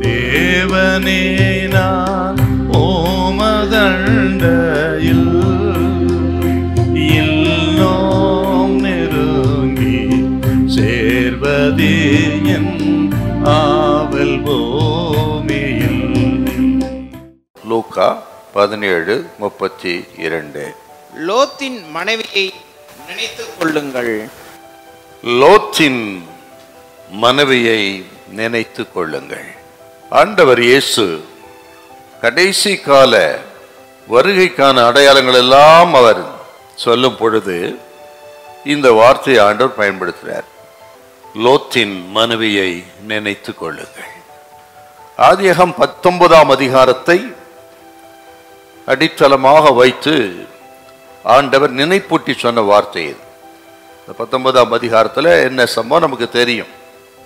தேவனே நான் ஓமதண்டையில் இன்னும் நெருங்கி சேர்வதே என் ஆவல் பூமியில். லூக்கா 17:32. லோத்தின் மனைவியை நினைத்துக் கொள்ளுங்கள். லோத்தின் மனைவியை நினைத்துக் கொள்ளுங்கள். ஆண்டவர் இயேசு கடைசி கால வருகைக்கான அடையாளங்கள் எல்லாம் அவர் சொல்லும் பொழுது இந்த வார்த்தையை ஆண்டவர் பயன்படுத்துகிறார். லோத்தின் மனைவியை நினைத்துக் கொள்ளுங்கள். ஆதியாகமம் 19ஆம் அதிகாரத்தை அடித்தளமாக வைத்து ஆண்டவர் நினைப்பூட்டி சொன்ன வார்த்தை இது. 19ஆம் அதிகாரத்தில் என்ன சம்பவம் நமக்கு தெரியும்.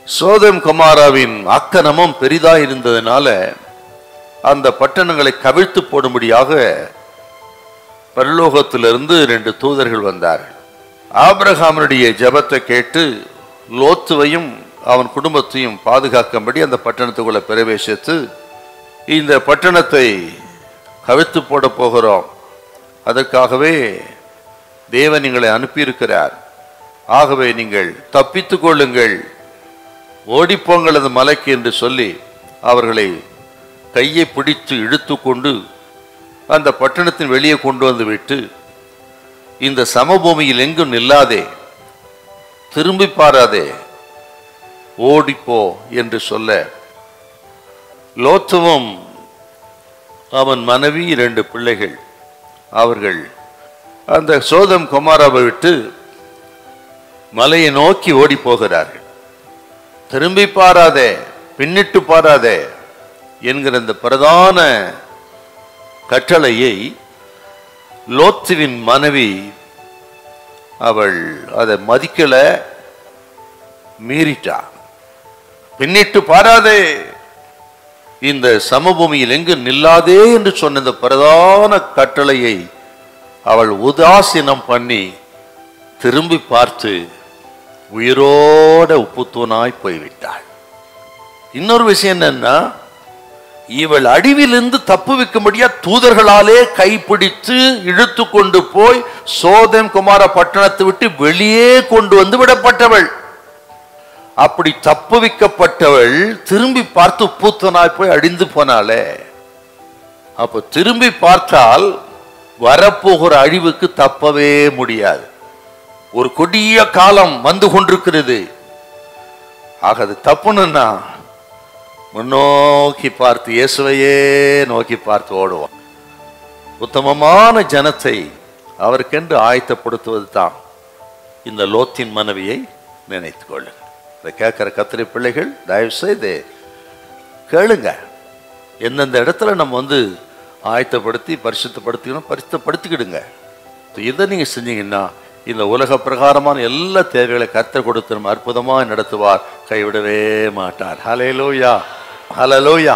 சோதம் கொமாராவின் அக்கனமும் பெரிதாக இருந்ததுனால அந்த பட்டணங்களை கவிழ்த்து போடும்படியாக பரலோகத்திலிருந்து 2 தூதர்கள் வந்தார்கள். ஆபிரகாமுடைய ஜெபத்தை கேட்டு லோத்துவையும் அவன் குடும்பத்தையும் பாதுகாக்கும்படி அந்த பட்டணத்துக்குள்ள பிரவேசித்து, இந்த பட்டணத்தை கவிழ்த்து போட போகிறோம், அதற்காகவே தேவன் எங்களை அனுப்பியிருக்கிறார், ஆகவே நீங்கள் தப்பித்துக் கொள்ளுங்கள், ஓடிப்போங்கள் அந்த மலைக்கு என்று சொல்லி அவர்களை கையை பிடித்து இழுத்து கொண்டு அந்த பட்டணத்தின் வெளியே கொண்டு வந்து விட்டு, இந்த சமபூமியில் எங்கும் நில்லாதே, திரும்பி பாராதே, ஓடிப்போ என்று சொல்ல, லோத்துவும் அவன் மனைவி 2 பிள்ளைகள் அவர்கள் அந்த சோதம் கொமாராவை விட்டு மலையை நோக்கி ஓடி போகிறார்கள். திரும்பி பாராதே, பின்னிட்டு பாராதே என்கிற இந்த பிரதான கட்டளையை லோத்துவின் மனைவி அவள் அதை மதிக்கல, மீறிட்டா. பின்னிட்டு பாராதே, இந்த சமபூமியில் எங்கு நில்லாதே என்று சொன்ன இந்த பிரதான கட்டளையை அவள் உதாசீனம் பண்ணி திரும்பி பார்த்து உயிரோட உப்புத்தூணாய் போய்விட்டாள். இன்னொரு விஷயம் என்னன்னா, இவள் அழிவிலிருந்து தப்பு வைக்கும்படியா தூதர்களாலே கைப்பிடித்து இழுத்து கொண்டு போய் சோதம் குமார பட்டணத்தை விட்டு வெளியே கொண்டு வந்து விடப்பட்டவள். அப்படி தப்பு வைக்கப்பட்டவள் திரும்பி பார்த்து உப்புத்தூணாய் போய் அழிந்து போனாலே. அப்ப திரும்பி பார்த்தால் வரப்போகிற அழிவுக்கு தப்பவே முடியாது. ஒரு கொடிய காலம் வந்து கொண்டிருக்கிறது. ஆக அது தப்புனா முன்னோக்கி பார்த்து இயேசுவையே நோக்கி பார்த்து ஓடுவோம். உத்தமமான ஜனத்தை அவருக்கென்று ஆயத்தப்படுத்துவது தான் இந்த லோத்தின் மனைவியை நினைத்துக் கொள்ளுங்க. இதை கேட்கிற கத்திரி பிள்ளைகள் தயவு செய்து கேளுங்க. எந்தெந்த இடத்துல நம்ம ஆயத்தப்படுத்தி பரிசுத்தப்படுத்திக்கிடுங்க. இதை நீங்க செஞ்சீங்கன்னா இந்த உலக பிரகாரமான எல்லா தேவைகளை கர்த்தர் கொடுத்து நம்ம அற்புதமாக நடத்துவார், கைவிடவே மாட்டார். ஹல்லேலூயா, ஹல்லேலூயா.